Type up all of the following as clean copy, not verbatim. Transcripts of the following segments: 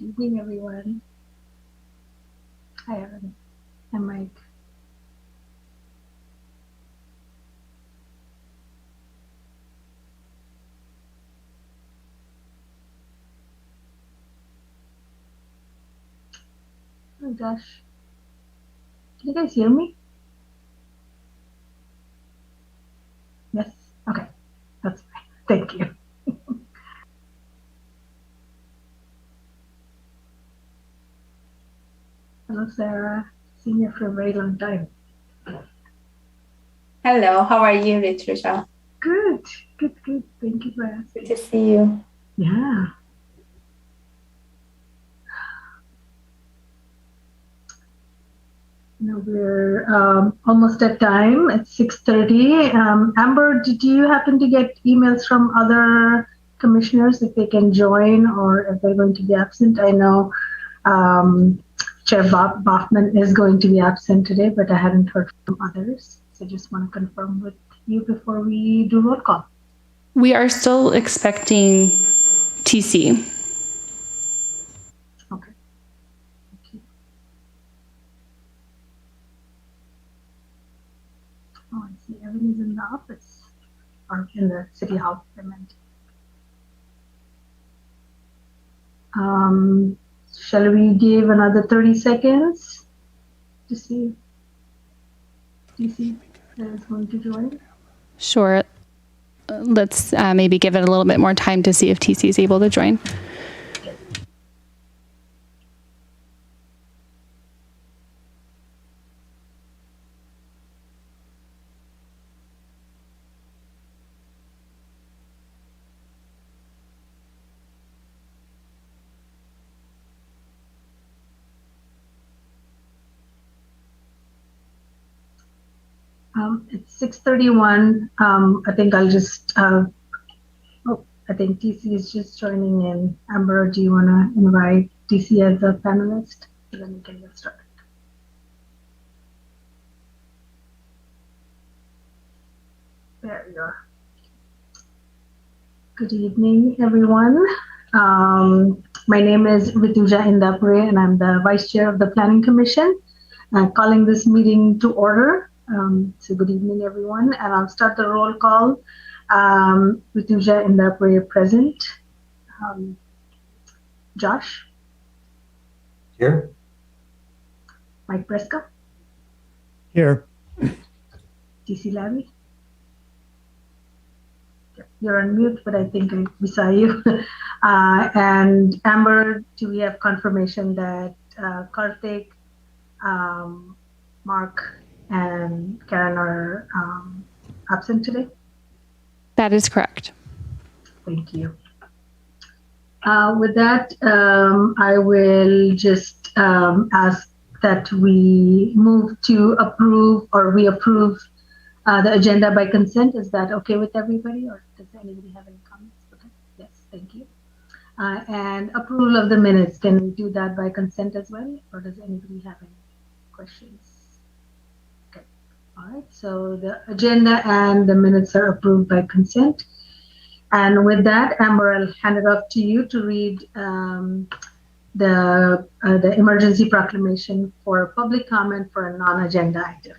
evening, everyone. Hi, Evan. I'm Mike. Oh gosh. Can you guys hear me? Yes. Okay. That's fine. Thank you. Hello, Sarah. Seen you for a very long time. Hello, how are you, Ritusha? Good. Good. Thank you for asking. Good to see you. Yeah. We're almost at time. It's 6:30. Amber, did you happen to get emails from other commissioners if they can join or if they're going to be absent? I know Chair Bachman is going to be absent today, but I hadn't heard from others. So just want to confirm with you before we do roll call. We are still expecting TC. Okay. Thank you. Oh, I see. Everything's in the office or in the city hall, I meant. Shall we give another 30 seconds to see if TC is going to join? Sure. Let's maybe give it a little bit more time to see if TC is able to join. It's 6:31. I think I'll just, I think TC is just joining in. Amber, do you want to invite TC as a panelist? Then we can get started. There you are. Good evening, everyone. My name is Rituja Indapure, and I'm the Vice Chair of the Planning Commission. I'm calling this meeting to order. So good evening, everyone. And I'll start the roll call. Rituja Indapure present. Josh? Here. Mike Prescott? Here. TC Larry? You're on mute, but I think we saw you. And Amber, do we have confirmation that Karthik, Mark, and Karen are absent today? That is correct. Thank you. With that, I will just ask that we move to approve or we approve the agenda by consent. Is that okay with everybody, or does anybody have any comments? Okay. Yes, thank you. And approval of the minutes. Can we do that by consent as well, or does anybody have any questions? Okay. All right. So the agenda and the minutes are approved by consent. And with that, Amber, I'll hand it off to you to read the emergency proclamation for public comment for a non-agenda item.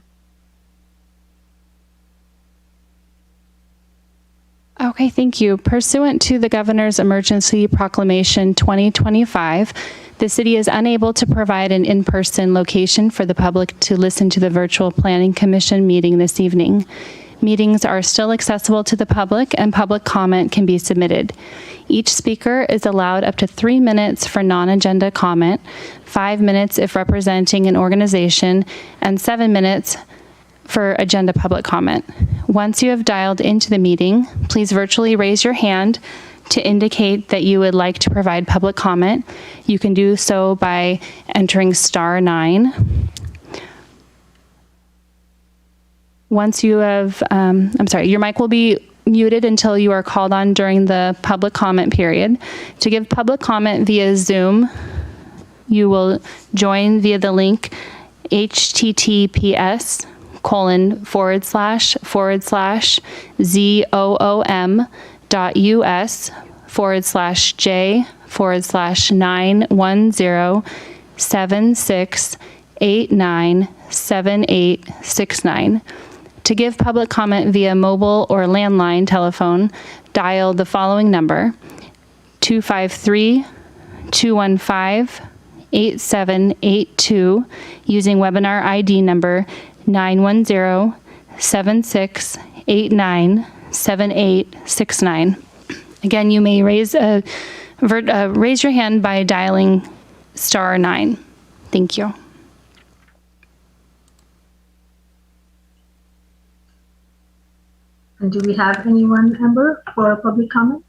Okay, thank you. Pursuant to the Governor's Emergency Proclamation 2025, the city is unable to provide an in-person location for the public to listen to the virtual Planning Commission meeting this evening. Meetings are still accessible to the public and public comment can be submitted. Each speaker is allowed up to 3 minutes for non-agenda comment, 5 minutes if representing an organization, and 7 minutes for agenda public comment. Once you have dialed into the meeting, please virtually raise your hand to indicate that you would like to provide public comment. You can do so by entering *9. Once you have, your mic will be muted until you are called on during the public comment period. To give public comment via Zoom, you will join via the link https://zoom.us/J 1-800-916-7689-7869. To give public comment via mobile or landline telephone, dial the following number: 253-215-8782 using webinar ID number 910-7689-7869. Again, you may raise your hand by dialing *9. Thank you. And do we have anyone, Amber, for a public comment?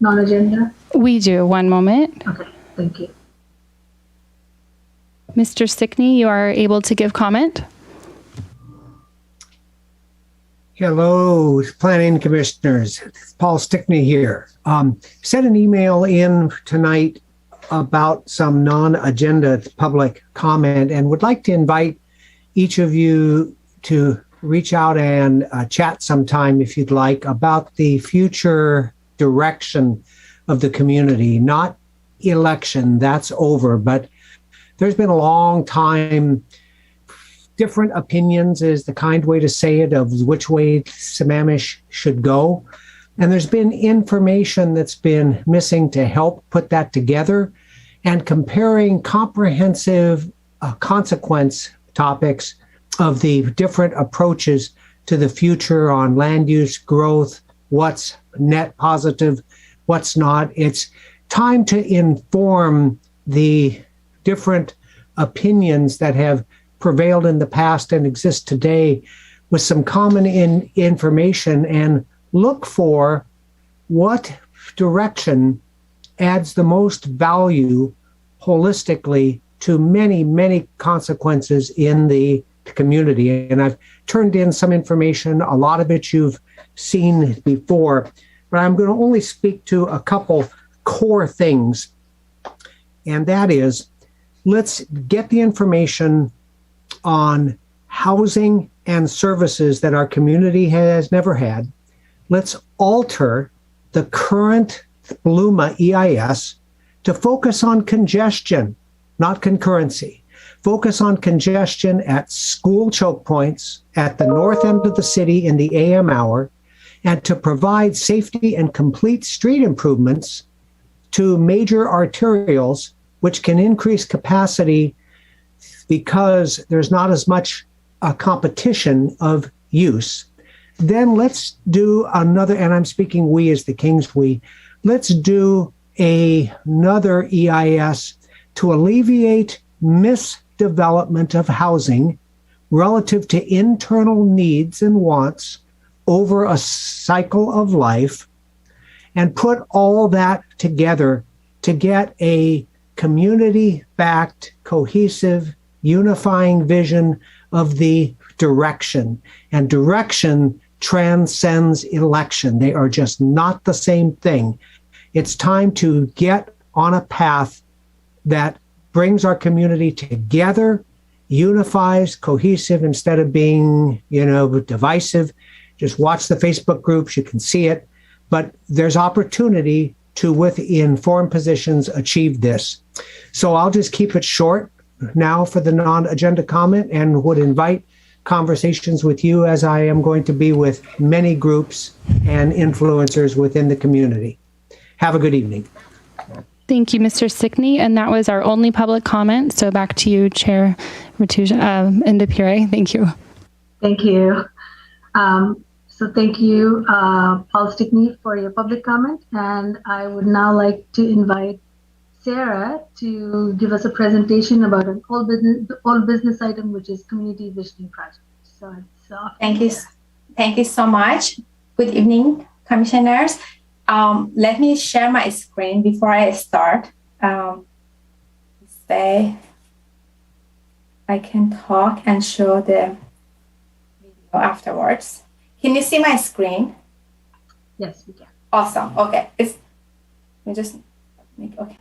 Non-agenda? We do. One moment. Okay, thank you. Mr. Stickney, you are able to give comment. Hello, planning commissioners. Paul Stickney here. Sent an email in tonight about some non-agenda public comment and would like to invite each of you to reach out and chat sometime if you'd like about the future direction of the community, not election, that's over, but there's been a long time. Different opinions is the kind way to say it of which way Sammamish should go. And there's been information that's been missing to help put that together, and comparing comprehensive consequence topics of the different approaches to the future on land use growth, what's net positive, what's not. It's time to inform the different opinions that have prevailed in the past and exist today with some common information, and look for what direction adds the most value holistically to many, many consequences in the community. And I've turned in some information. A lot of it you've seen before, but I'm going to only speak to a couple core things. And that is, let's get the information on housing and services that our community has never had. Let's alter the current Bluma EIS to focus on congestion, not concurrency. Focus on congestion at school choke points at the north end of the city in the AM hour, and to provide safety and complete street improvements to major arterials, which can increase capacity because there's not as much competition of use. Then let's do another, and I'm speaking we as the King's we, let's do another EIS to alleviate misdevelopment of housing relative to internal needs and wants over a cycle of life, and put all that together to get a community-backed, cohesive, unifying vision of the direction. And direction transcends election. They are just not the same thing. It's time to get on a path that brings our community together, unifies, cohesive, instead of being, divisive. Just watch the Facebook groups, you can see it. But there's opportunity to, with informed positions, achieve this. So I'll just keep it short now for the non-agenda comment, and would invite conversations with you, as I am going to be with many groups and influencers within the community. Have a good evening. Thank you, Mr. Stickney. And that was our only public comment. So back to you, Chair Indapire. Thank you. Thank you. So thank you, Paul Stickney, for your public comment. And I would now like to invite Sarah to give us a presentation about an all business item, which is Community Visioning Project. So it's Thank you so much. Good evening, commissioners. Let me share my screen before I start. Say I can talk and show the video afterwards. Can you see my screen? Yes, we can. Awesome. Okay. Okay.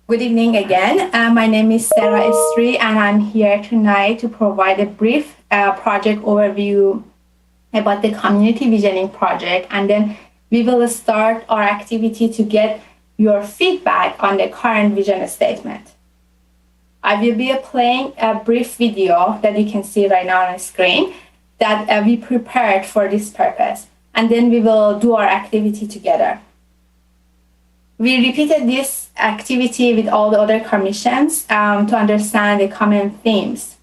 Good evening again. My name is Sarah Estri, and I'm here tonight to provide a brief project overview about the Community Visioning Project, and then we will start our activity to get your feedback on the current vision statement. I will be playing a brief video that you can see right now on the screen that we prepared for this purpose, and then we will do our activity together. We repeated this activity with all the other commissions to understand the common themes.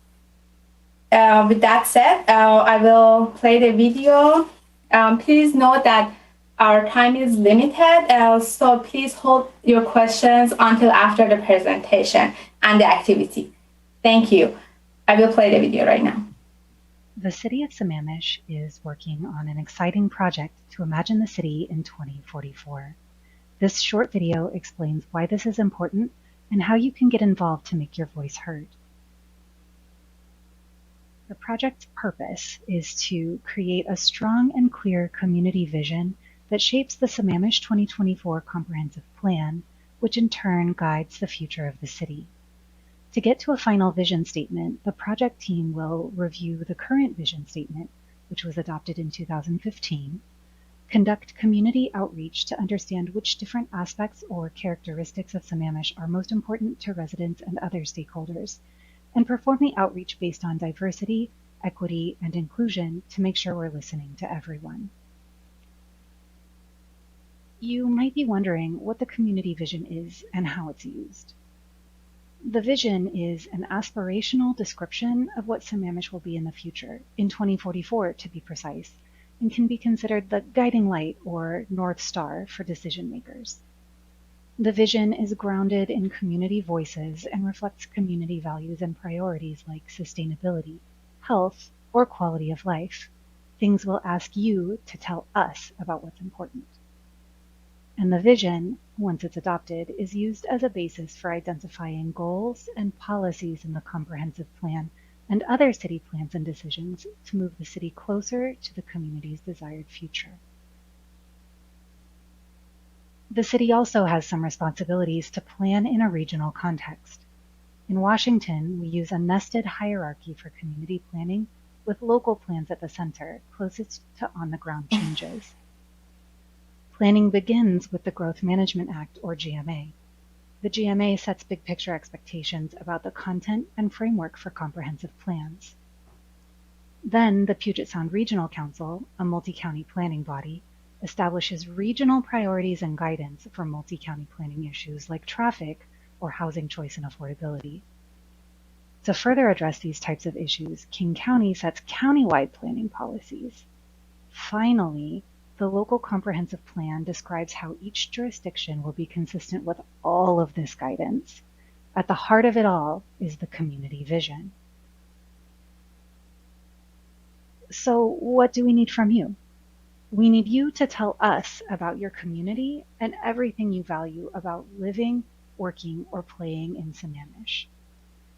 With that said, I will play the video. Please note that our time is limited, so please hold your questions until after the presentation and the activity. Thank you. I will play the video right now. The City of Sammamish is working on an exciting project to imagine the city in 2044. This short video explains why this is important and how you can get involved to make your voice heard. The project's purpose is to create a strong and clear community vision that shapes the Sammamish 2024 Comprehensive Plan, which in turn guides the future of the city. To get to a final vision statement, the project team will review the current vision statement, which was adopted in 2015, conduct community outreach to understand which different aspects or characteristics of Sammamish are most important to residents and other stakeholders, and perform the outreach based on diversity, equity, and inclusion to make sure we're listening to everyone. You might be wondering what the community vision is and how it's used. The vision is an aspirational description of what Sammamish will be in the future, in 2044 to be precise, and can be considered the guiding light or North Star for decision makers. The vision is grounded in community voices and reflects community values and priorities like sustainability, health, or quality of life, things we'll ask you to tell us about what's important. And the vision, once it's adopted, is used as a basis for identifying goals and policies in the comprehensive plan and other city plans and decisions to move the city closer to the community's desired future. The city also has some responsibilities to plan in a regional context. In Washington, we use a nested hierarchy for community planning with local plans at the center, closest to on-the-ground changes. Planning begins with the Growth Management Act, or GMA. The GMA sets big picture expectations about the content and framework for comprehensive plans. Then the Puget Sound Regional Council, a multi-county planning body, establishes regional priorities and guidance for multi-county planning issues like traffic or housing choice and affordability. To further address these types of issues, King County sets countywide planning policies. Finally, the local comprehensive plan describes how each jurisdiction will be consistent with all of this guidance. At the heart of it all is the community vision. So what do we need from you? We need you to tell us about your community and everything you value about living, working, or playing in Sammamish.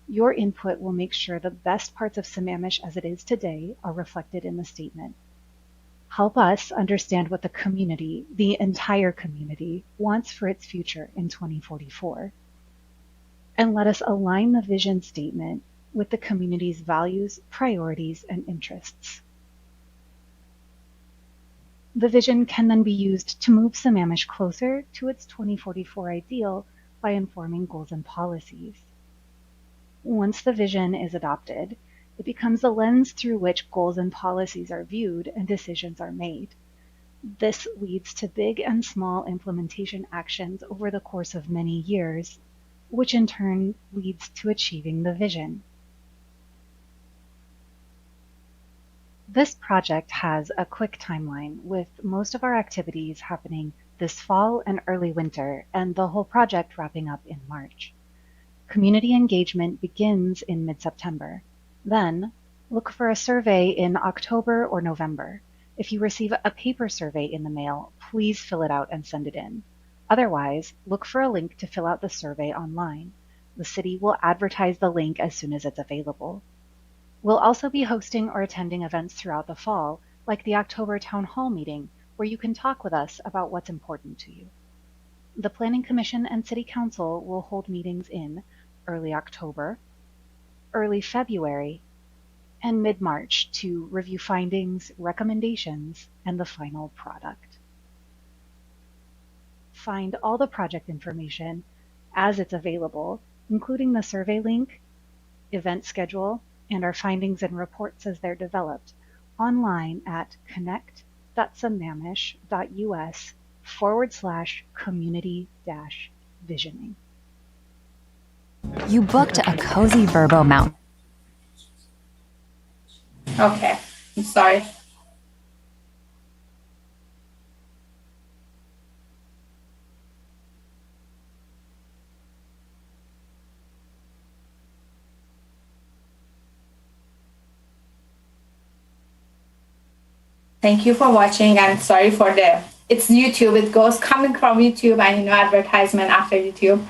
Your input will make sure the best parts of Sammamish as it is today are reflected in the statement. Help us understand what the community, the entire community, wants for its future in 2044. And let us align the vision statement with the community's values, priorities, and interests. The vision can then be used to move Sammamish closer to its 2044 ideal by informing goals and policies. Once the vision is adopted, it becomes the lens through which goals and policies are viewed and decisions are made. This leads to big and small implementation actions over the course of many years, which in turn leads to achieving the vision. This project has a quick timeline, with most of our activities happening this fall and early winter, and the whole project wrapping up in March. Community engagement begins in mid-September. Then, look for a survey in October or November. If you receive a paper survey in the mail, please fill it out and send it in. Otherwise, look for a link to fill out the survey online. The city will advertise the link as soon as it's available. We'll also be hosting or attending events throughout the fall, like the October Town Hall meeting, where you can talk with us about what's important to you. The Planning Commission and City Council will hold meetings in early October, early February, and mid-March to review findings, recommendations, and the final product. find all the project information as it's available, including the survey link, event schedule, and our findings and reports as they're developed online at connect.sammamish.us/community-visioning. You booked a cozy Verbo mount. Okay, I'm sorry. Thank you for watching, and sorry for it's YouTube. It goes coming from YouTube and advertisement after YouTube.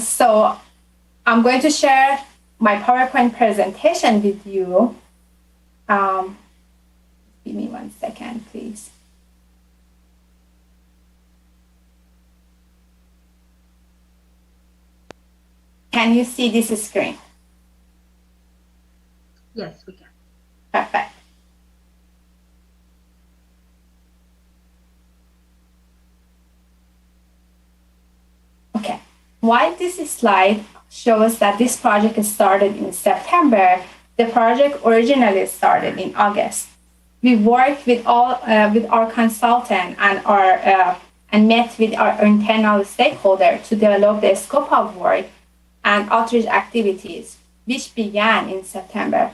So I'm going to share my PowerPoint presentation with you. Give me 1 second, please. Can you see this screen? Yes, we can. Perfect. Okay, while this slide shows that this project started in September, the project originally started in August. We worked with our consultant and met with our internal stakeholder to develop the scope of work and outreach activities, which began in September.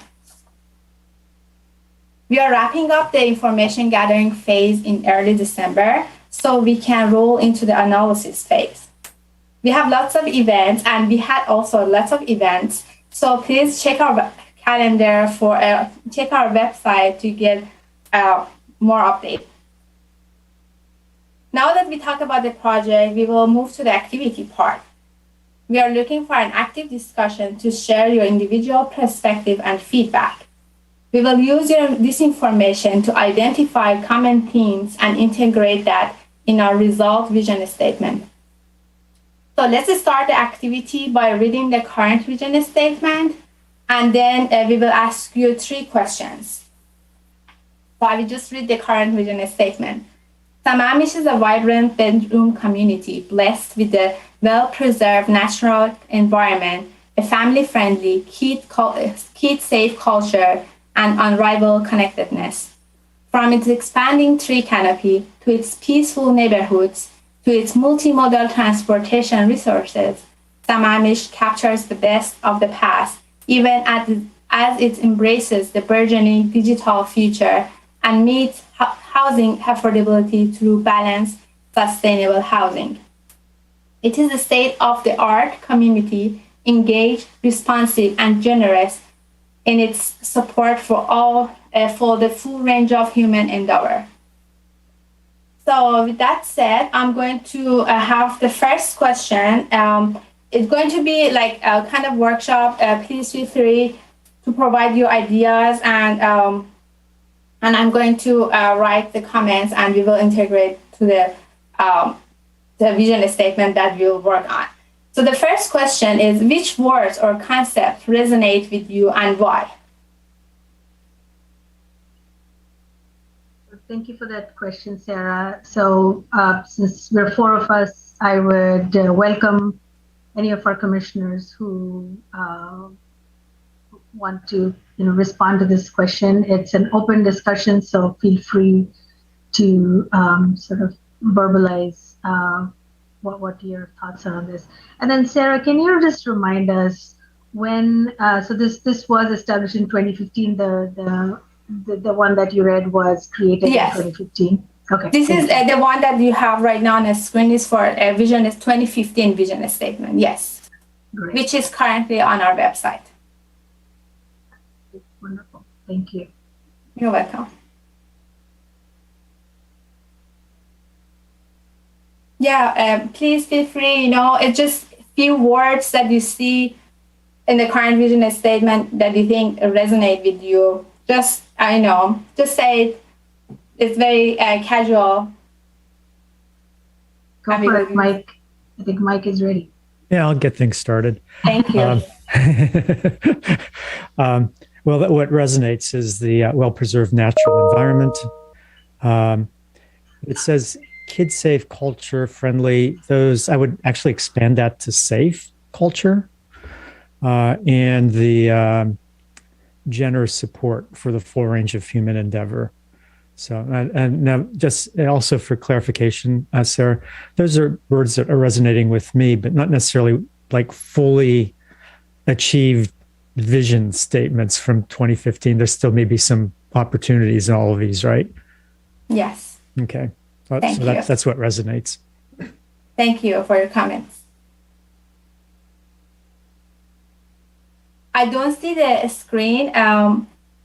We are wrapping up the information gathering phase in early December, so we can roll into the analysis phase. We have lots of events, and we had also lots of events. So please check our calendar check our website to get more updates. Now that we talk about the project, we will move to the activity part. We are looking for an active discussion to share your individual perspective and feedback. We will use this information to identify common themes and integrate that in our result vision statement. So let's start the activity by reading the current vision statement, and then we will ask you 3 questions. So I will just read the current vision statement. Sammamish is a vibrant bedroom community blessed with a well-preserved natural environment, a family-friendly, kid-safe culture, and unrivaled connectedness. From its expanding tree canopy to its peaceful neighborhoods to its multimodal transportation resources, Sammamish captures the best of the past, even as it embraces the burgeoning digital future and meets housing affordability through balanced, sustainable housing. It is a state-of-the-art community, engaged, responsive, and generous in its support for the full range of human endeavor. So with that said, I'm going to have the first question. It's going to be like a kind of workshop. Please feel free to provide your ideas, and I'm going to write the comments, and we will integrate to the vision statement that we'll work on. So the first question is, which words or concepts resonate with you and why? Thank you for that question, Sarah. So since we're 4 of us, I would welcome any of our commissioners who want to respond to this question. It's an open discussion, so feel free to sort of verbalize what your thoughts are on this. And then Sarah, can you just remind us when, so this was established in 2015, the one that you read was created Yes. in 2015? Okay. This is the one that you have right now on the screen is for a 2015 vision statement, yes, Great. which is currently on our website. Wonderful. Thank you. You're welcome. Yeah, please feel free, it's just a few words that you see in the current vision statement that you think resonate with you. Just say it. It's very casual. Go for it, Mike. I think Mike is ready. Yeah, I'll get things started. Thank you. Well, what resonates is the well-preserved natural environment. It says kid safe, culture friendly, those I would actually expand that to safe culture, and the generous support for the full range of human endeavor. So, and now just also for clarification, Sarah, those are words that are resonating with me, but not necessarily like fully achieved vision statements from 2015. There's still maybe some opportunities in all of these, right? Yes. Okay. Thank So you. that's what resonates. Thank you for your comments. I don't see the screen.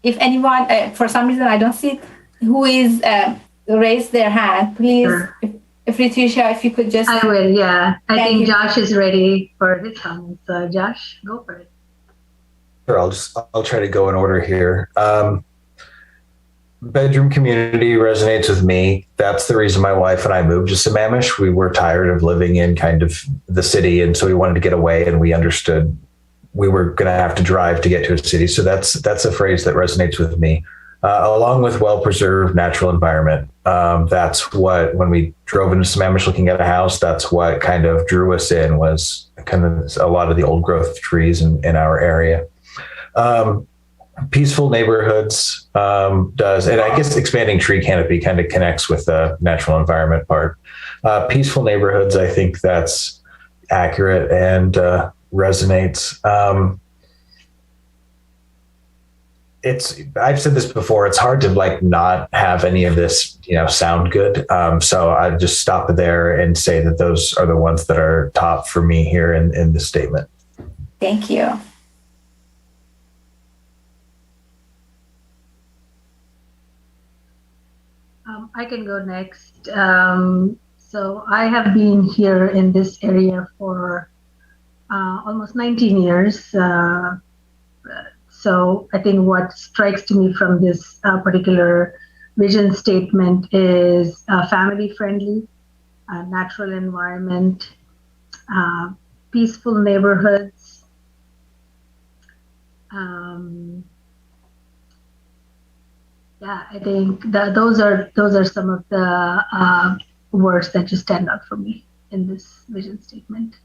If anyone, for some reason, I don't see who is raised their hand. Please, Sure. if Ritusha, if you could just. I will, yeah. I Thank think you. Josh is ready for his comments. So Josh, go for it. Sure, I'll try to go in order here. Bedroom community resonates with me. That's the reason my wife and I moved to Sammamish. We were tired of living in kind of the city, and so we wanted to get away, and we understood we were going to have to drive to get to a city. So that's a phrase that resonates with me. Along with well-preserved natural environment. That's what, when we drove into Sammamish looking at a house, that's what kind of drew us in, was kind of a lot of the old growth trees in our area. Peaceful neighborhoods does, and I guess expanding tree canopy kind of connects with the natural environment part. Peaceful neighborhoods, I think that's accurate and resonates. I've said this before, it's hard to like not have any of this, sound good. So I just stop there and say that those are the ones that are top for me here in the statement. Thank you. I can go next. So I have been here in this area for almost 19 years. So I think what strikes to me from this particular vision statement is family friendly, natural environment, peaceful neighborhoods, I think that those are some of the words that just stand out for me in this vision statement.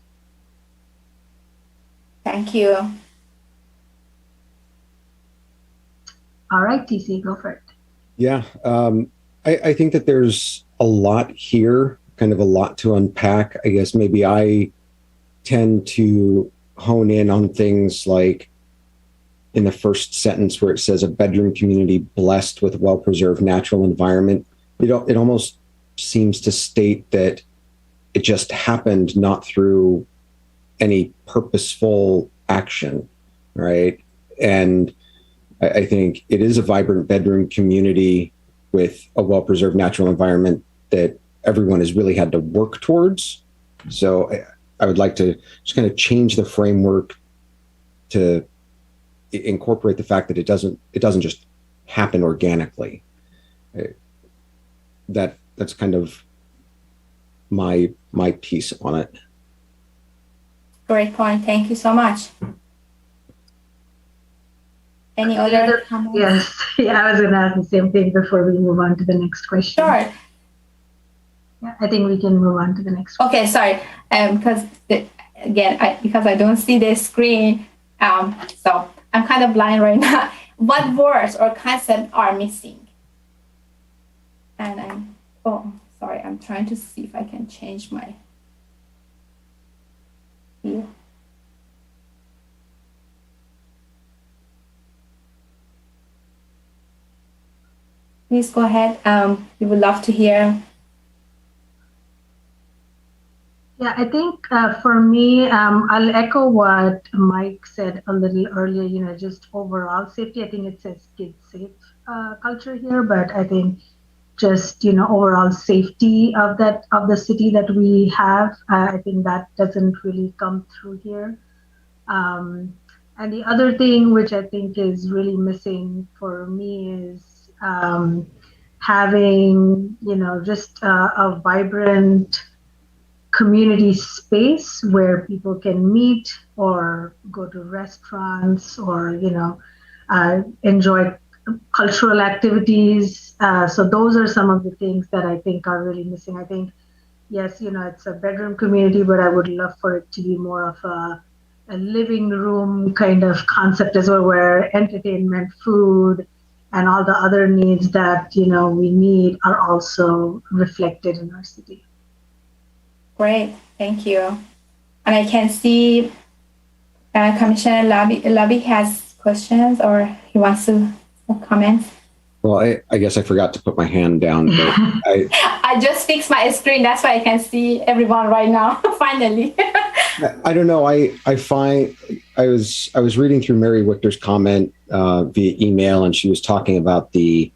Thank you. All right, TC, go for it. Yeah, I think that there's a lot here, kind of a lot to unpack. I guess maybe I tend to hone in on things like in the first sentence where it says a bedroom community blessed with well-preserved natural environment. It almost seems to state that it just happened not through any purposeful action, right? And I think it is a vibrant bedroom community with a well-preserved natural environment that everyone has really had to work towards. So I would like to just kind of change the framework to incorporate the fact that it doesn't just happen organically. That's kind of my piece on it. Great point. Thank you so much. Any other comments? Yes, yeah, I was going to ask the same thing before we move on to the next question. Sure. Yeah, I think we can move on to the next question. Okay, sorry. Because I don't see the screen, so I'm kind of blind right now. What words or concepts are missing? And I'm trying to see if I can change my view. Please go ahead. We would love to hear. Yeah, I think for me, I'll echo what Mike said a little earlier, just overall safety. I think it says kid safe culture here, but I think just, overall safety of the city that we have, I think that doesn't really come through here. And the other thing which I think is really missing for me is having, just a vibrant community space where people can meet or go to restaurants or, enjoy cultural activities. So those are some of the things that I think are really missing. I think, yes, it's a bedroom community, but I would love for it to be more of a living room kind of concept as well, where entertainment, food, and all the other needs that we need are also reflected in our city. Great, thank you. And I can see Commissioner Lobby has questions, or he wants to comment. Well, I guess I forgot to put my hand down. But I just fixed my screen. That's why I can see everyone right now. Finally. I don't know. I was reading through Mary Wichter's comment via email, and she was talking about the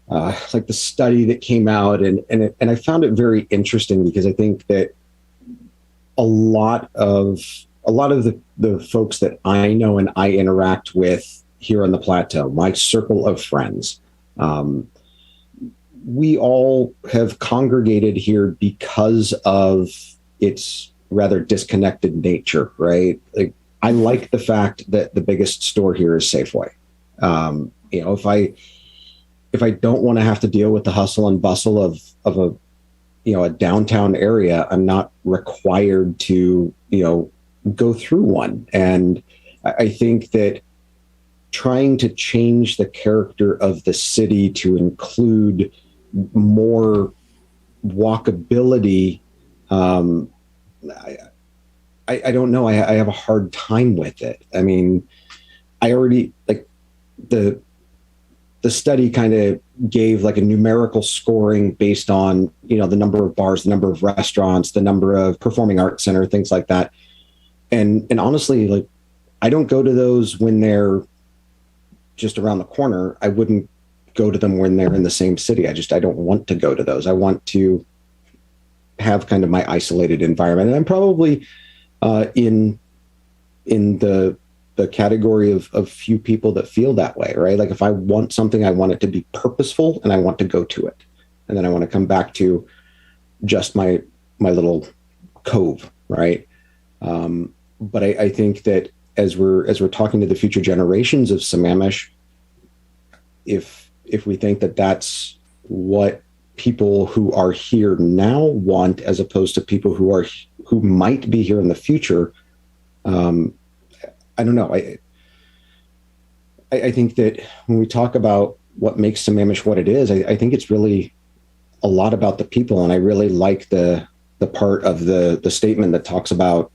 like the study that came out, and I found it very interesting because I think that a lot of the folks that I know and I interact with here on the plateau, my circle of friends, we all have congregated here because of its rather disconnected nature, right? Like, I like the fact that the biggest store here is Safeway. If I don't want to have to deal with the hustle and bustle of a downtown area, I'm not required to go through one. And I think that trying to change the character of the city to include more walkability, I don't know. I have a hard time with it. I mean, I already the study kind of gave like a numerical scoring based on, the number of bars, the number of restaurants, the number of performing arts center, things like that. And honestly, I don't go to those when they're just around the corner. I wouldn't go to them when they're in the same city. I don't want to go to those. I want to have kind of my isolated environment. And I'm probably in the category of few people that feel that way, right? Like if I want something, I want it to be purposeful and I want to go to it. And then I want to come back to just my little cove, right? But I think that as we're talking to the future generations of Sammamish, if we think that that's what people who are here now want, as opposed to people who might be here in the future, I don't know. I think that when we talk about what makes Sammamish what it is, I think it's really a lot about the people. And I really like the part of the statement that talks about,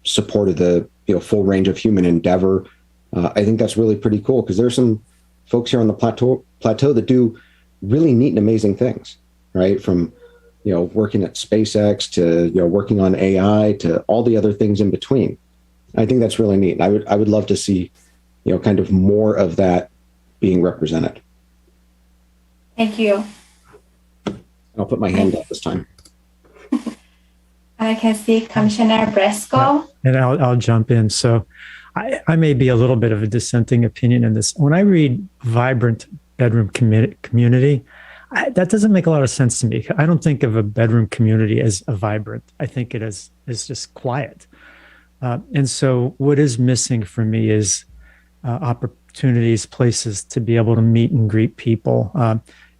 support of the, full range of human endeavor. I think that's really pretty cool because there's some folks here on the plateau that do really neat and amazing things, right? From, working at SpaceX to, working on AI to all the other things in between. I think that's really neat. And I would love to see, kind of more of that being represented. Thank you. I'll put my hand up this time. I can see Commissioner Bresco. And I'll jump in. So I may be a little bit of a dissenting opinion in this. When I read vibrant bedroom community, that doesn't make a lot of sense to me. I don't think of a bedroom community as a vibrant. I think it is just quiet. And so what is missing for me is opportunities, places to be able to meet and greet people.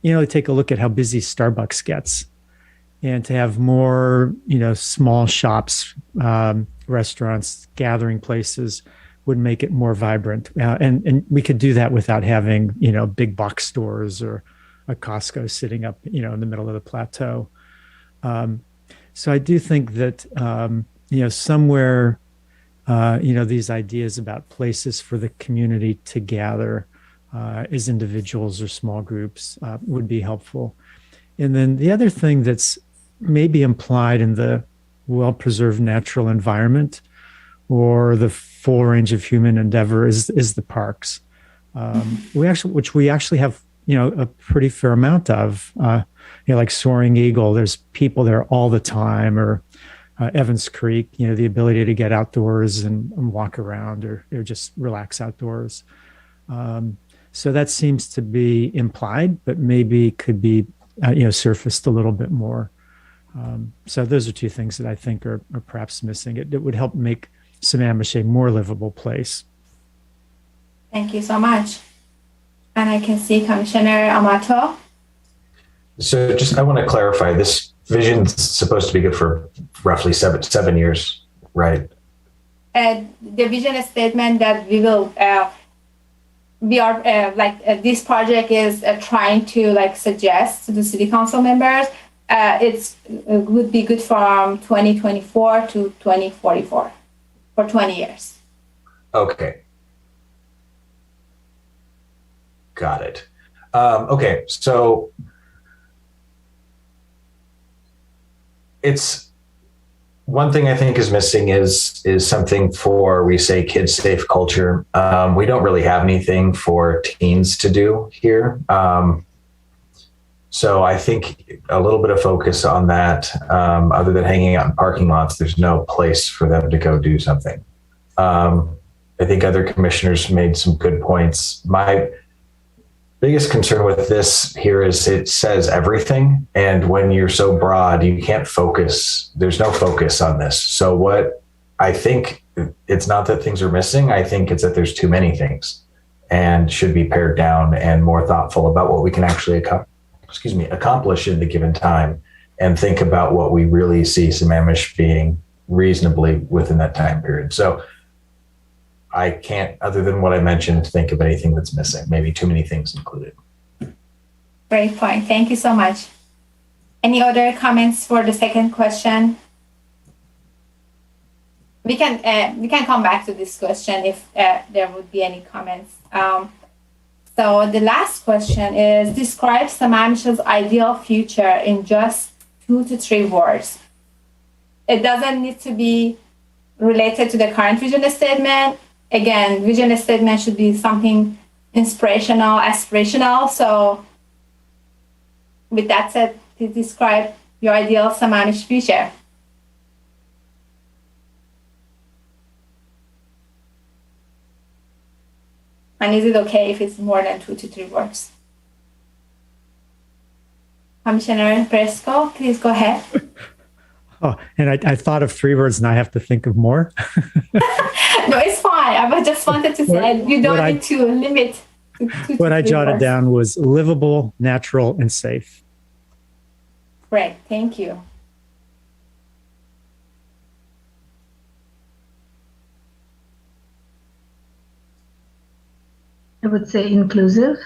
Take a look at how busy Starbucks gets, and to have more, small shops, restaurants, gathering places would make it more vibrant. And we could do that without having, big box stores or a Costco sitting up, in the middle of the plateau. So I do think that, somewhere, these ideas about places for the community to gather as individuals or small groups would be helpful. And then the other thing that's maybe implied in the well-preserved natural environment or the full range of human endeavor is the parks. Which we actually have, a pretty fair amount of, like Soaring Eagle, there's people there all the time, or Evans Creek, the ability to get outdoors and walk around or just relax outdoors. So that seems to be implied, but maybe could be, surfaced a little bit more. So those are two things that I think are perhaps missing. It would help make Sammamish a more livable place. Thank you so much. And I can see Commissioner Amato. So I want to clarify, this vision's supposed to be good for roughly seven years, right? The vision statement that this project is trying to suggest to the city council members, it would be good from 2024 to 2044 for 20 years. Okay. Got it. Okay, so it's one thing I think is missing is something for, we say, kids safe culture. We don't really have anything for teens to do here. So I think a little bit of focus on that, other than hanging out in parking lots, there's no place for them to go do something. I think other commissioners made some good points. My biggest concern with this here is it says everything. And when you're so broad, you can't focus. There's no focus on this. So what I think, it's not that things are missing. I think it's that there's too many things and should be pared down and more thoughtful about what we can actually accomplish in the given time, and think about what we really see Sammamish being reasonably within that time period. So I can't, other than what I mentioned, think of anything that's missing. Maybe too many things included. Great point. Thank you so much. Any other comments for the second question? We can come back to this question if there would be any comments. So the last question is, describe Sammamish's ideal future in just 2 to 3 words. It doesn't need to be related to the current vision statement. Again, vision statement should be something inspirational, aspirational. So with that said, please describe your ideal Sammamish future. And is it okay if it's more than 2 to 3 words? Commissioner Presco, please go ahead. Oh, and I thought of 3 words and I have to think of more. No, it's fine. I just wanted to say you don't need to limit. What I jotted down was livable, natural, and safe. Great, thank you. I would say inclusive.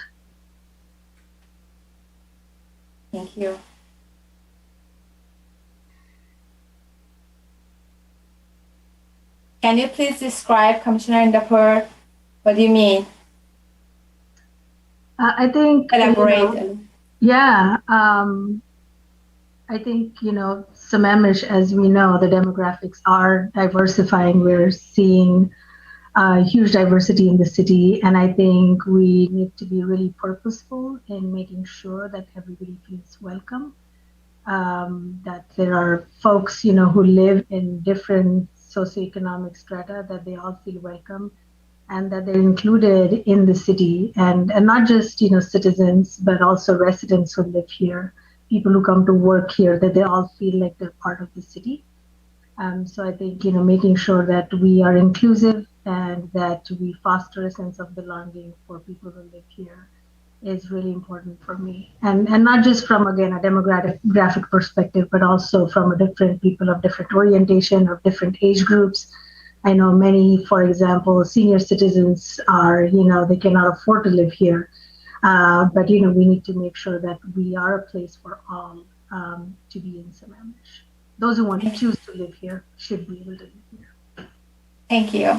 Thank you. Can you please describe, Commissioner Indapur, what do you mean? I think elaborate. I think Sammamish, as we know, the demographics are diversifying. We're seeing huge diversity in the city, and I think we need to be really purposeful in making sure that everybody feels welcome. That there are folks, who live in different socioeconomic strata, that they all feel welcome, and that they're included in the city, and not just citizens, but also residents who live here, people who come to work here, that they all feel like they're part of the city. So I think making sure that we are inclusive and that we foster a sense of belonging for people who live here is really important for me, and not just from, again, a demographic perspective, but also from a different people of different orientation, of different age groups. I know many, for example, senior citizens are, they cannot afford to live here, but we need to make sure that we are a place for all to be in Sammamish. Those who want to choose to live here should be able to live here. Thank you.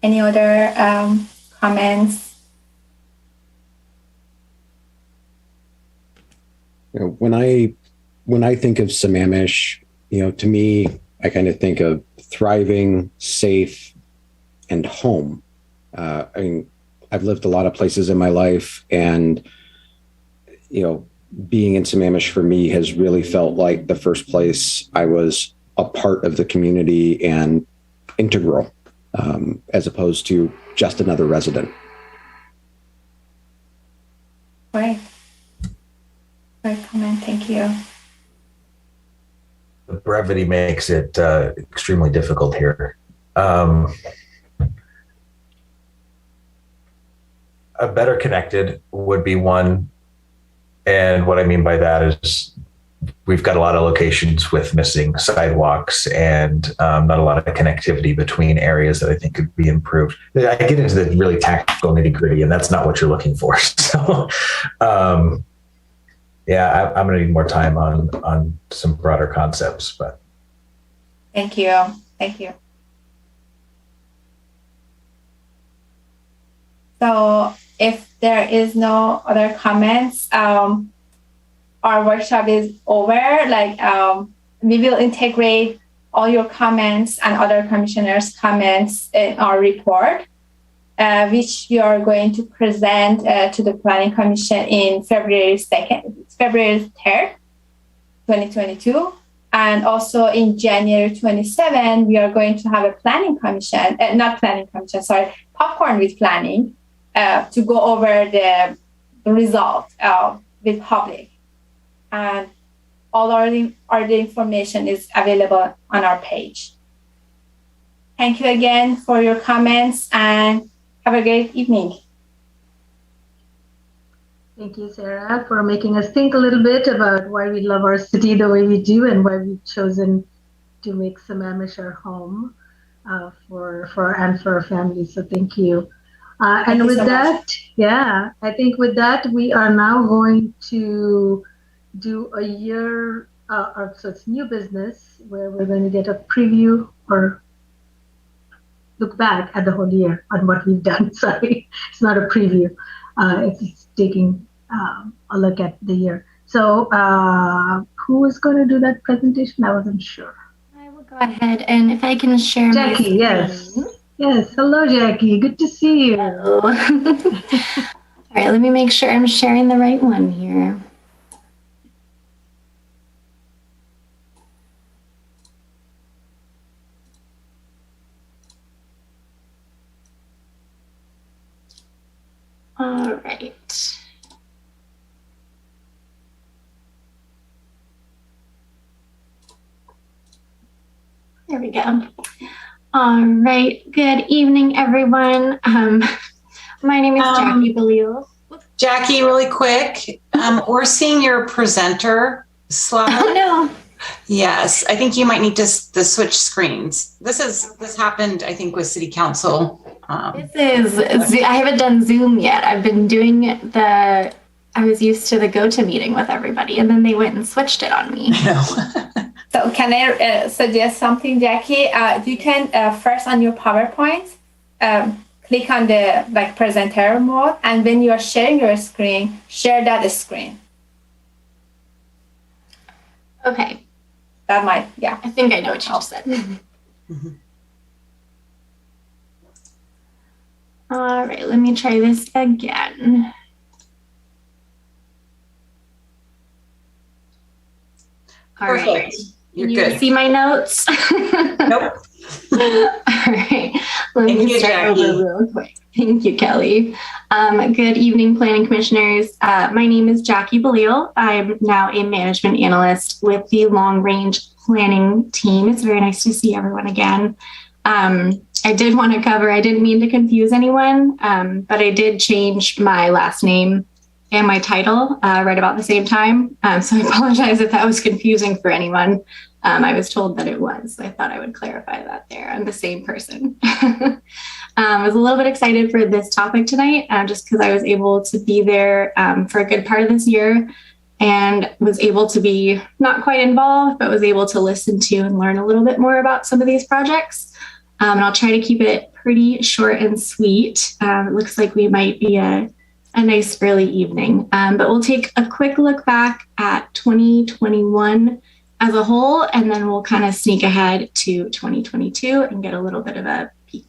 Any other comments? When I think of Sammamish, to me, I kind of think of thriving, safe, and home. I've lived a lot of places in my life, and being in Sammamish for me has really felt like the first place I was a part of the community and integral, as opposed to just another resident. Great. Great comment. Thank you. The brevity makes it extremely difficult here. a better connected would be one. And what I mean by that is we've got a lot of locations with missing sidewalks and not a lot of connectivity between areas that I think could be improved. I get into the really tactical nitty gritty, and that's not what you're looking for. So, yeah, I'm going to need more time on some broader concepts. But Thank you. Thank you. So if there is no other comments, our workshop is over. We will integrate all your comments and other commissioners' comments in our report, which we are going to present to the Planning Commission in February 3rd, 2022. And also in January 27, we are going to have a popcorn with planning to go over the result with public. And all the information is available on our page. Thank you again for your comments and have a great evening. Thank you, Sarah, for making us think a little bit about why we love our city the way we do and why we've chosen to make Sammamish our home for our family. So thank you. And with that, yeah, I think with that, we are now going to do a year, so it's new business, where we're going to get a preview or look back at the whole year on what we've done. Sorry, it's not a preview. It's taking a look at the year. So who is going to do that presentation? I wasn't sure. I will go ahead, and if I can share Jackie, my yes. Yes, hello, Jackie. Good to see you. Hello. All right, let me make sure I'm sharing the right one here. All right. There we go. All right. Good evening, everyone. My name is Jackie Belil. Jackie, really quick, we're seeing your presenter slide. Oh no. Yes, I think you might need to switch screens. This happened, I think, with City Council. I haven't done Zoom yet. I've been doing I was used to the GoToMeeting with everybody, and then they went and switched it on me. I know. So can I suggest something, Jackie? You can first on your PowerPoint, click on the presenter mode, and when you are sharing your screen, share that screen. Okay. That might, yeah. I think I know what you just said. Mm-hmm. All right, let me try this again. All Perfect. Right. You're Can good. You see my notes? Nope. All right. Let Thank me you, start Jackie. over real quick. Thank you, Kelly. Good evening, Planning Commissioners. My name is Jackie Belil. I'm now a management analyst with the Long Range Planning team. It's very nice to see everyone again. I did want to cover, I didn't mean to confuse anyone, but I did change my last name and my title right about the same time. So I apologize if that was confusing for anyone. I was told that it was. So I thought I would clarify that there. I'm the same person. I was a little bit excited for this topic tonight, just because I was able to be there for a good part of this year and was able to be not quite involved, but was able to listen to and learn a little bit more about some of these projects. And I'll try to keep it pretty short and sweet. It looks like we might be a nice early evening, but we'll take a quick look back at 2021 as a whole, and then we'll kind of sneak ahead to 2022 and get a little bit of a peek.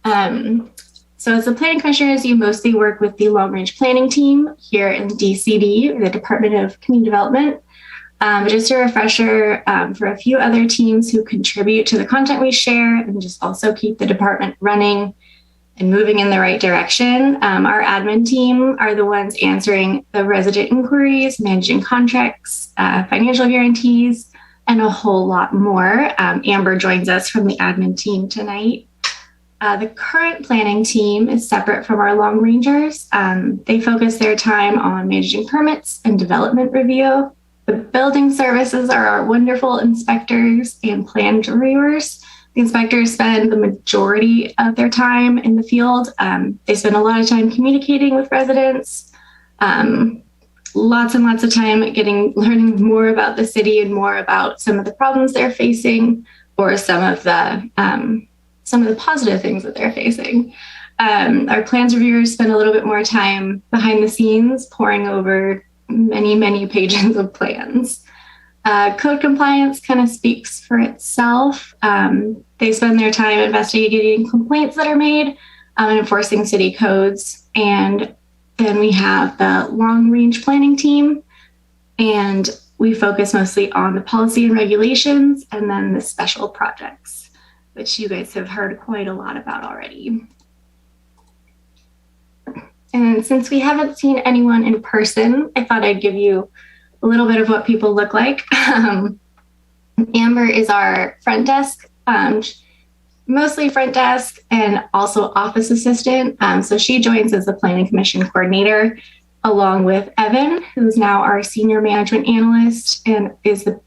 So as the planning commissioners, you mostly work with the long range planning team here in DCD, or the Department of Community Development. But just a refresher for a few other teams who contribute to the content we share and just also keep the department running and moving in the right direction. Our admin team are the ones answering the resident inquiries, managing contracts, financial guarantees, and a whole lot more. Amber joins us from the admin team tonight. The current planning team is separate from our long rangers. They focus their time on managing permits and development review. The building services are our wonderful inspectors and plan reviewers. The inspectors spend the majority of their time in the field. They spend a lot of time communicating with residents, lots and lots of time learning more about the city and more about some of the problems they're facing, or some of the positive things that they're facing. Our plans reviewers spend a little bit more time behind the scenes, poring over many, many pages of plans. Code compliance kind of speaks for itself. They spend their time investigating complaints that are made and enforcing city codes. And then we have the long range planning team, and we focus mostly on the policy and regulations, and then the special projects, which you guys have heard quite a lot about already. And since we haven't seen anyone in person, I thought I'd give you a little bit of what people look like. Amber is our front desk, mostly front desk and also office assistant. So she joins as the Planning Commission coordinator, along with Evan, who's now our senior management analyst and is the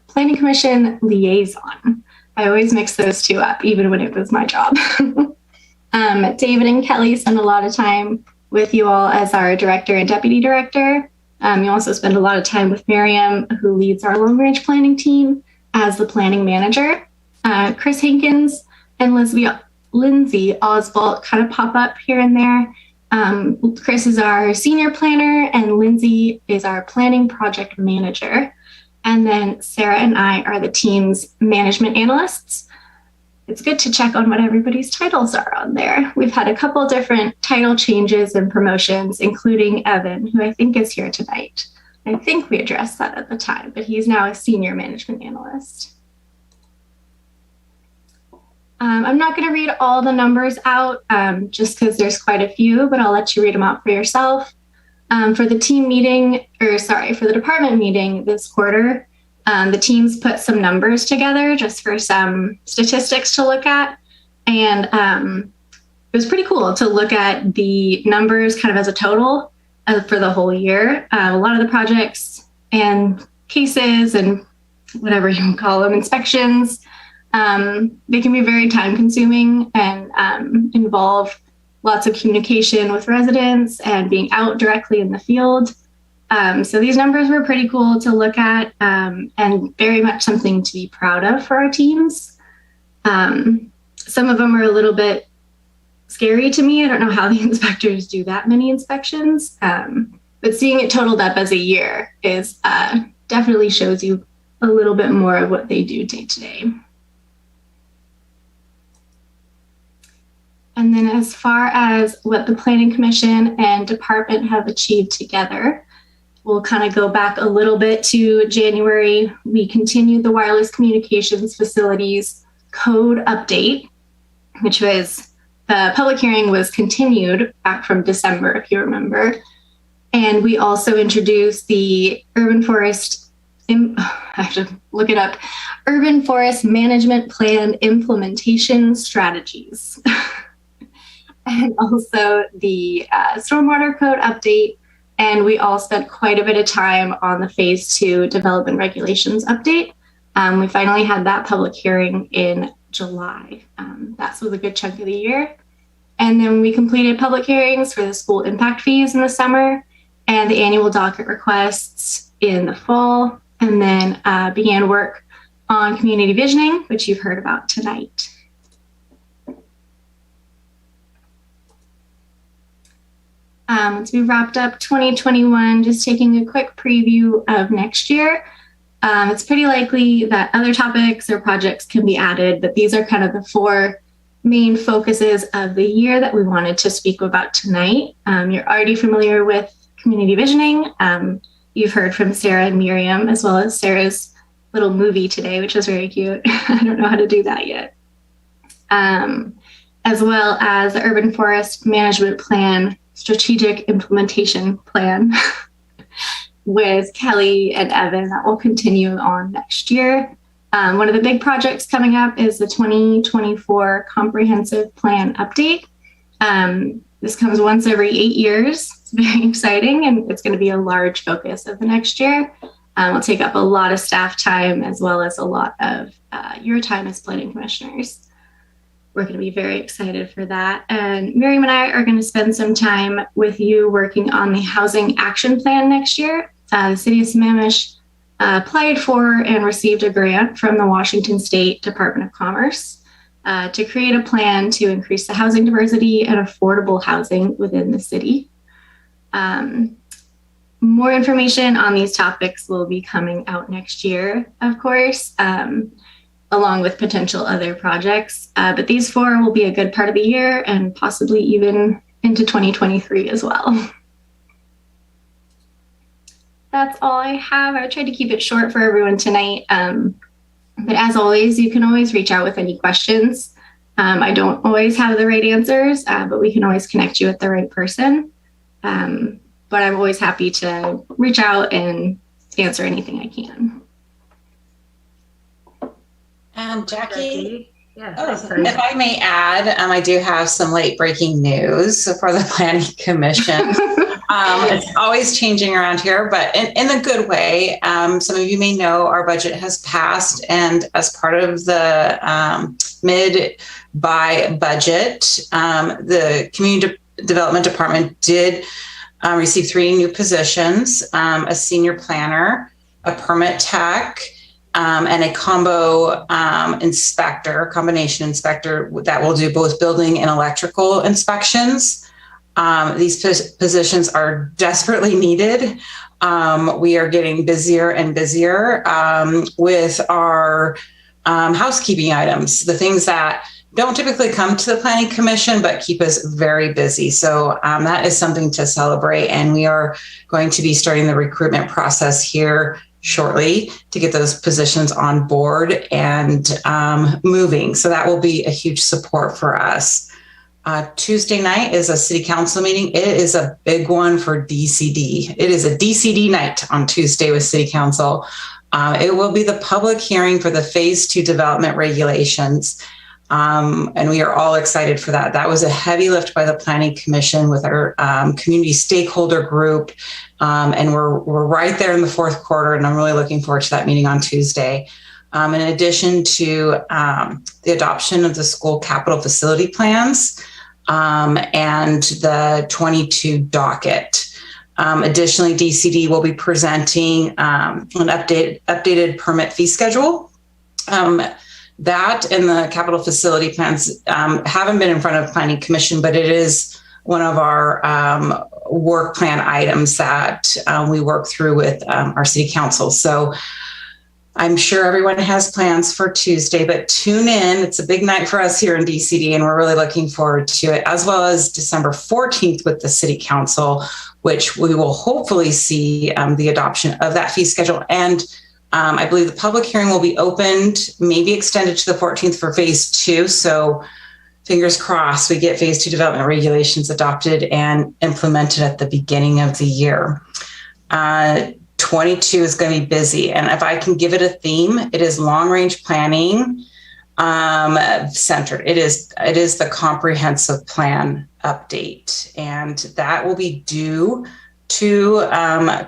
Planning Commission liaison. I always mix those two up, even when it was my job. David and Kelly spend a lot of time with you all as our director and deputy director. You also spend a lot of time with Miriam, who leads our long range planning team, as the planning manager. Chris Hankins and Lindsay Oswalt kind of pop up here and there. Chris is our senior planner and Lindsay is our planning project manager. And then Sarah and I are the team's management analysts. It's good to check on what everybody's titles are on there. We've had a couple different title changes and promotions, including Evan, who I think is here tonight. I think we addressed that at the time, but he's now a senior management analyst. I'm not going to read all the numbers out just because there's quite a few, but I'll let you read them out for yourself. For the department meeting this quarter, the teams put some numbers together just for some statistics to look at. And it was pretty cool to look at the numbers kind of as a total for the whole year. A lot of the projects and cases and whatever you can call them, inspections, they can be very time consuming and involve lots of communication with residents and being out directly in the field. So these numbers were pretty cool to look at and very much something to be proud of for our teams. Some of them are a little bit scary to me. I don't know how the inspectors do that many inspections, but seeing it totaled up as a year is definitely shows you a little bit more of what they do day to day. And then as far as what the Planning Commission and department have achieved together, we'll kind of go back a little bit to January. We continued the wireless communications facilities code update, which was the public hearing was continued back from December, if you remember. And we also introduced the Urban Forest, I have to look it up, Urban Forest Management Plan Implementation Strategies. And also the Stormwater Code update. And we all spent quite a bit of time on the Phase 2 Development Regulations update. We finally had that public hearing in July. That was a good chunk of the year. And then we completed public hearings for the school impact fees in the summer and the annual docket requests in the fall, and then began work on community visioning, which you've heard about tonight. So we wrapped up 2021, just taking a quick preview of next year. It's pretty likely that other topics or projects can be added, but these are kind of the four main focuses of the year that we wanted to speak about tonight. You're already familiar with community visioning. You've heard from Sarah and Miriam, as well as Sarah's little movie today, which was very cute. I don't know how to do that yet. As well as the Urban Forest Management Plan Strategic Implementation Plan. with Kelly and Evan that will continue on next year. One of the big projects coming up is the 2024 Comprehensive Plan Update. This comes once every 8 years. It's very exciting, and it's going to be a large focus of the next year. It'll take up a lot of staff time as well as a lot of your time as planning commissioners. We're going to be very excited for that. And Miriam and I are going to spend some time with you working on the Housing Action Plan next year. The City of Sammamish applied for and received a grant from the Washington State Department of Commerce to create a plan to increase the housing diversity and affordable housing within the city. More information on these topics will be coming out next year, of course, along with potential other projects. But these 4 will be a good part of the year and possibly even into 2023 as well. That's all I have. I tried to keep it short for everyone tonight. But as always, you can always reach out with any questions. I don't always have the right answers, but we can always connect you with the right person. But I'm always happy to reach out and answer anything I can. Jackie, Yes, if I may add, I do have some late breaking news for the Planning Commission. It's always changing around here, but in a good way. Some of you may know our budget has passed, and as part of the mid-buy budget, the Community Development Department did receive 3 new positions, a senior planner, a permit tech, and a combination inspector that will do both building and electrical inspections. These positions are desperately needed. We are getting busier and busier with our housekeeping items, the things that don't typically come to the Planning Commission, but keep us very busy. So that is something to celebrate. And we are going to be starting the recruitment process here shortly to get those positions on board and moving. So that will be a huge support for us. Tuesday night is a city council meeting. It is a big one for DCD. It is a DCD night on Tuesday with city council. It will be the public hearing for the phase 2 development regulations. And we are all excited for that. That was a heavy lift by the Planning Commission with our community stakeholder group. And we're right there in the 4th quarter, and I'm really looking forward to that meeting on Tuesday. In addition to the adoption of the school capital facility plans and the 22 docket. Additionally, DCD will be presenting an updated permit fee schedule. That and the capital facility plans haven't been in front of Planning Commission, but it is one of our work plan items that we work through with our city council. So I'm sure everyone has plans for Tuesday, but tune in. It's a big night for us here in DCD, and we're really looking forward to it, as well as December 14th with the city council, which we will hopefully see the adoption of that fee schedule. And I believe the public hearing will be opened, maybe extended to the 14th for phase 2. So fingers crossed we get phase 2 development regulations adopted and implemented at the beginning of the year. 22 is going to be busy. And if I can give it a theme, it is long range planning centered. It is the comprehensive plan update. And that will be due to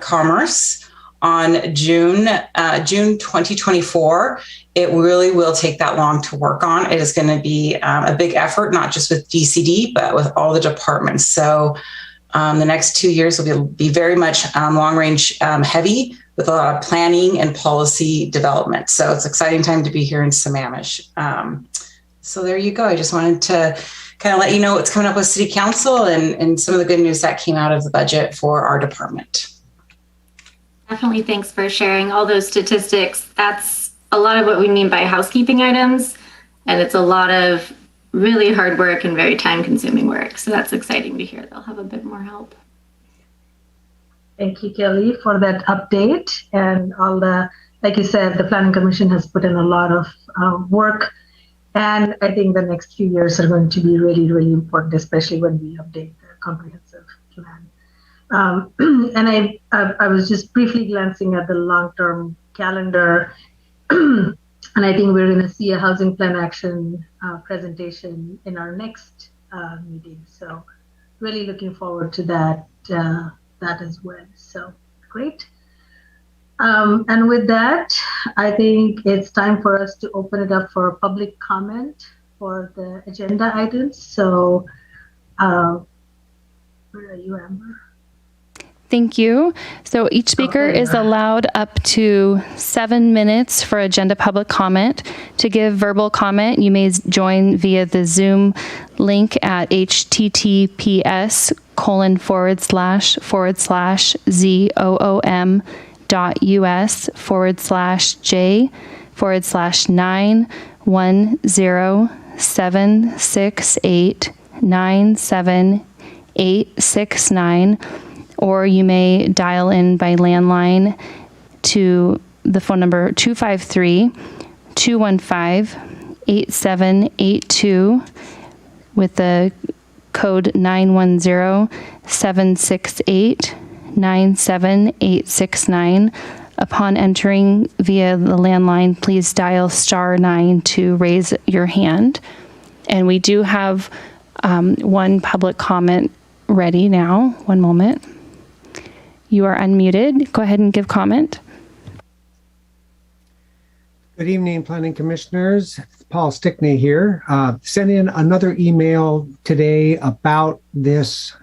Commerce on June 2024. It really will take that long to work on. It is going to be a big effort, not just with DCD, but with all the departments. So the next 2 years will be very much long range heavy with a lot of planning and policy development. So it's an exciting time to be here in Sammamish. So there you go. I just wanted to kind of let you know what's coming up with City Council and some of the good news that came out of the budget for our department. Definitely. Thanks for sharing all those statistics. That's a lot of what we mean by housekeeping items. And it's a lot of really hard work and very time consuming work. So that's exciting to hear. They'll have a bit more help. Thank you, Kelly, for that update. And all the, like you said, the Planning Commission has put in a lot of work. And I think the next few years are going to be really, really important, especially when we update the comprehensive plan. And I was just briefly glancing at the long-term calendar, and I think we're going to see a housing plan action presentation in our next meeting. So really looking forward to that as well. So great. And with that, I think it's time for us to open it up for public comment for the agenda items. So where are you, Amber? Thank you. So each speaker is allowed up to 7 minutes for agenda public comment. To give verbal comment, you may join via the Zoom link at https://ZOOM.us/J/91076897869, or you may dial in by landline to the phone number 253-215-8782 with the code 910-768-97869. Upon entering via the landline, please dial *9 to raise your hand. And we do have one public comment ready now. One moment. You are unmuted. Go ahead and give comment. Good evening, Planning Commissioners. Paul Stickney here. Sent in another email today about this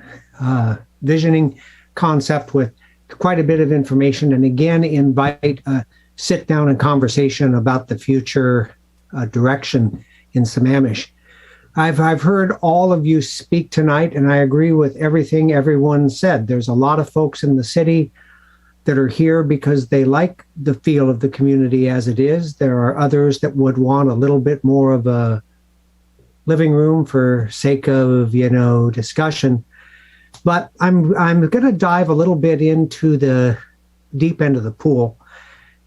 visioning concept with quite a bit of information, and again invite a sit down and conversation about the future direction in Sammamish. I've heard all of you speak tonight, and I agree with everything everyone said. There's a lot of folks in the city that are here because they like the feel of the community as it is. There are others that would want a little bit more of a living room for sake of, discussion. But I'm going to dive a little bit into the deep end of the pool.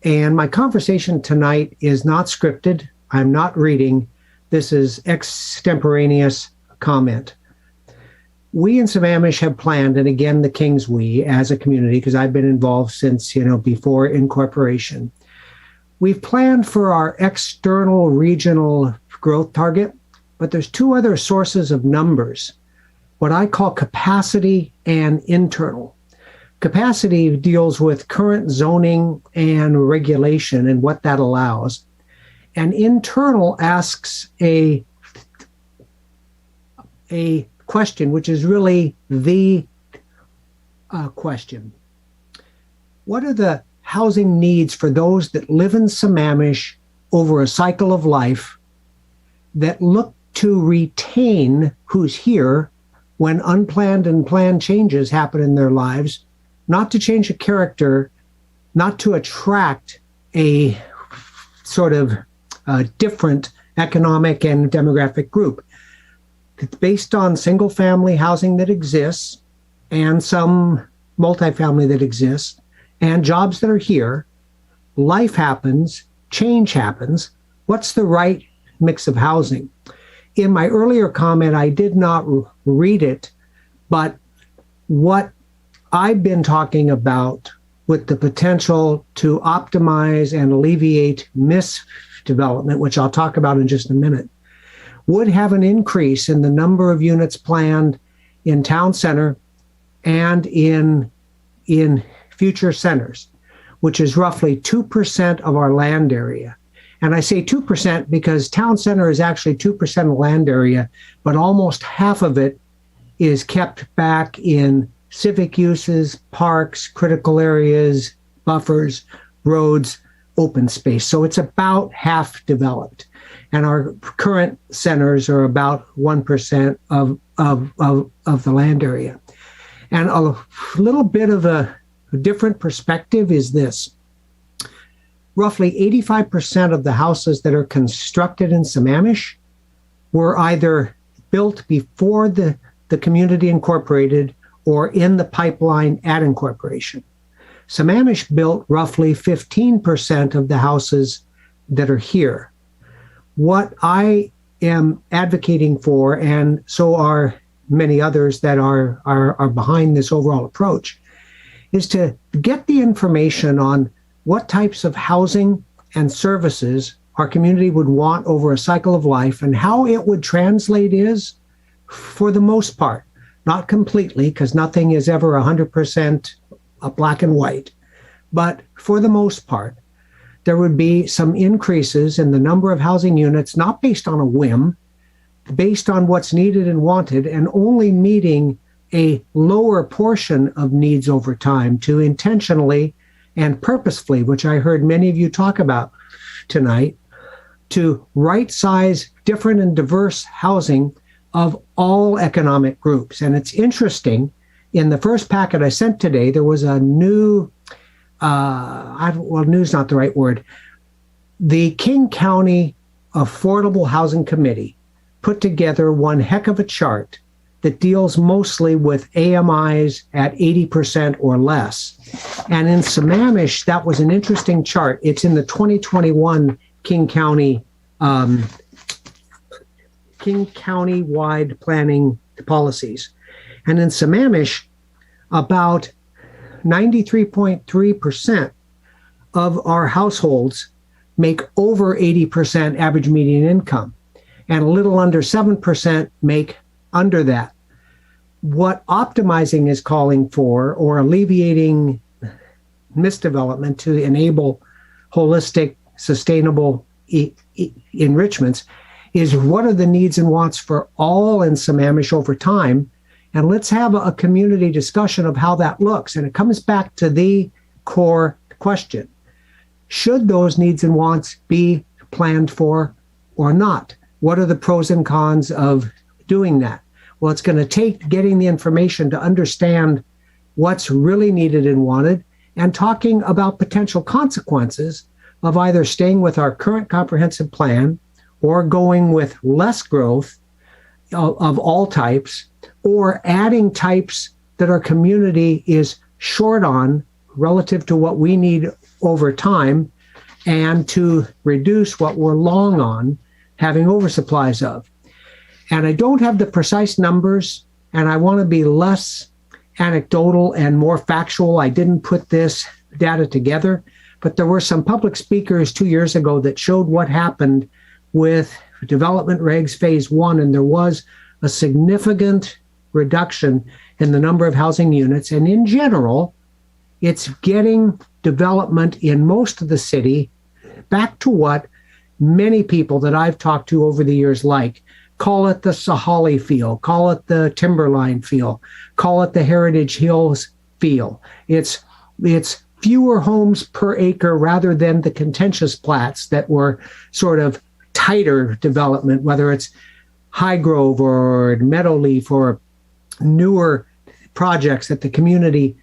And my conversation tonight is not scripted. I'm not reading. This is extemporaneous comment. We in Sammamish have planned, and again, the King's we as a community, because I've been involved since, before incorporation. We've planned for our external regional growth target, but there's two other sources of numbers, what I call capacity and internal. Capacity deals with current zoning and regulation and what that allows. And internal asks a question, which is really the question. What are the housing needs for those that live in Sammamish over a cycle of life that look to retain who's here when unplanned and planned changes happen in their lives, not to change a character, not to attract a sort of different economic and demographic group. It's based on single family housing that exists and some multifamily that exists and jobs that are here. Life happens, change happens. What's the right mix of housing? In my earlier comment, I did not read it, but what I've been talking about with the potential to optimize and alleviate misdevelopment, which I'll talk about in just a minute, would have an increase in the number of units planned in town center and in future centers, which is roughly 2% of our land area. And I say 2% because town center is actually 2% of land area, but almost half of it is kept back in civic uses, parks, critical areas, buffers, roads, open space. So it's about half developed. And our current centers are about 1% of the land area. And a little bit of a different perspective is this. Roughly 85% of the houses that are constructed in Sammamish were either built before the community incorporated or in the pipeline at incorporation. Sammamish built roughly 15% of the houses that are here. What I am advocating for, and so are many others that are behind this overall approach, is to get the information on what types of housing and services our community would want over a cycle of life, and how it would translate is, for the most part, not completely, because nothing is ever 100% black and white, but for the most part, there would be some increases in the number of housing units, not based on a whim, based on what's needed and wanted, and only meeting a lower portion of needs over time, to intentionally and purposefully, which I heard many of you talk about tonight, to right size different and diverse housing of all economic groups. And it's interesting, in the first packet I sent today, there was a new, new's not the right word, the King County Affordable Housing Committee put together one heck of a chart that deals mostly with AMIs at 80% or less. And in Sammamish, that was an interesting chart. It's in the 2021 King County-wide planning policies. And in Sammamish, about 93.3% of our households make over 80% average median income, and a little under 7% make under that. What optimizing is calling for, or alleviating misdevelopment to enable holistic, sustainable enrichments, is what are the needs and wants for all in Sammamish over time. And let's have a community discussion of how that looks. And it comes back to the core question. Should those needs and wants be planned for or not? What are the pros and cons of doing that? Well, it's going to take getting the information to understand what's really needed and wanted, and talking about potential consequences of either staying with our current comprehensive plan or going with less growth of all types, or adding types that our community is short on relative to what we need over time, and to reduce what we're long on having oversupplies of. And I don't have the precise numbers, and I want to be less anecdotal and more factual. I didn't put this data together, but there were some public speakers 2 years ago that showed what happened with development regs phase 1, and there was a significant reduction in the number of housing units. And in general, it's getting development in most of the city back to what many people that I've talked to over the years like. Call it the Sahali feel, call it the Timberline feel, call it the Heritage Hills feel. It's fewer homes per acre rather than the contentious plats that were sort of tighter development, whether it's Highgrove or Meadowleaf or newer projects that the community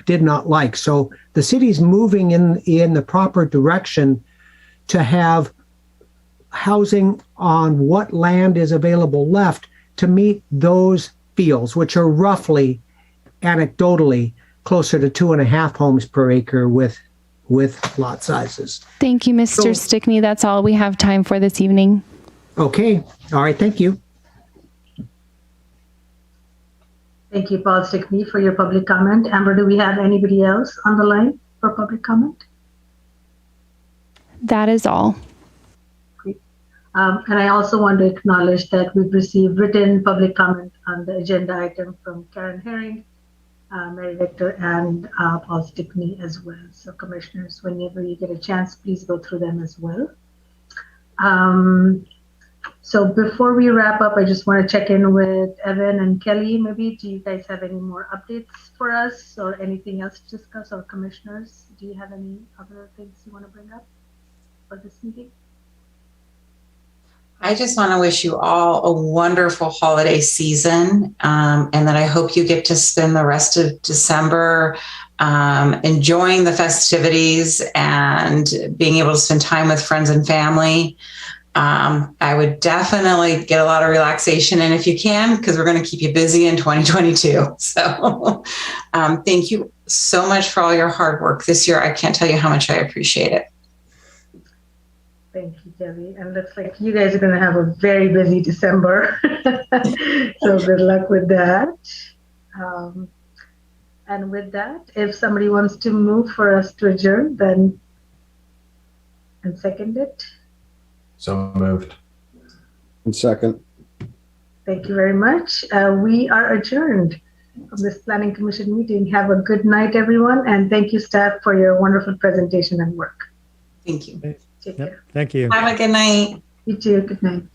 did not like. So the city's moving in the proper direction to have housing on what land is available left to meet those fields, which are roughly, anecdotally, closer to 2.5 homes per acre with lot sizes. Thank you, Mr. Stickney. That's all we have time for this evening. Okay. All right. Thank you. Thank you, Paul Stickney, for your public comment. Amber, do we have anybody else on the line for public comment? That is all. And I also want to acknowledge that we've received written public comment on the agenda item from Karen Herring, Mary Victor, and Paul Stickney as well. So commissioners, whenever you get a chance, please go through them as well. So before we wrap up, I just want to check in with Evan and Kelly. Maybe, do you guys have any more updates for us or anything else to discuss? Or commissioners, do you have any other things you want to bring up for this meeting? I just want to wish you all a wonderful holiday season, and that I hope you get to spend the rest of December enjoying the festivities and being able to spend time with friends and family. I would definitely get a lot of relaxation in if you can, because we're going to keep you busy in 2022. So thank you so much for all your hard work this year. I can't tell you how much I appreciate it. Thank you, Kelly. And looks like you guys are going to have a very busy December. So good luck with that. And with that, if somebody wants to move for us to adjourn, then and second it. So moved. And second. Thank you very much. We are adjourned from this Planning Commission meeting. Have a good night, everyone. And thank you, staff, for your wonderful presentation and work. Thank you. Take care. Thank you. Have a good night. You too. Good night.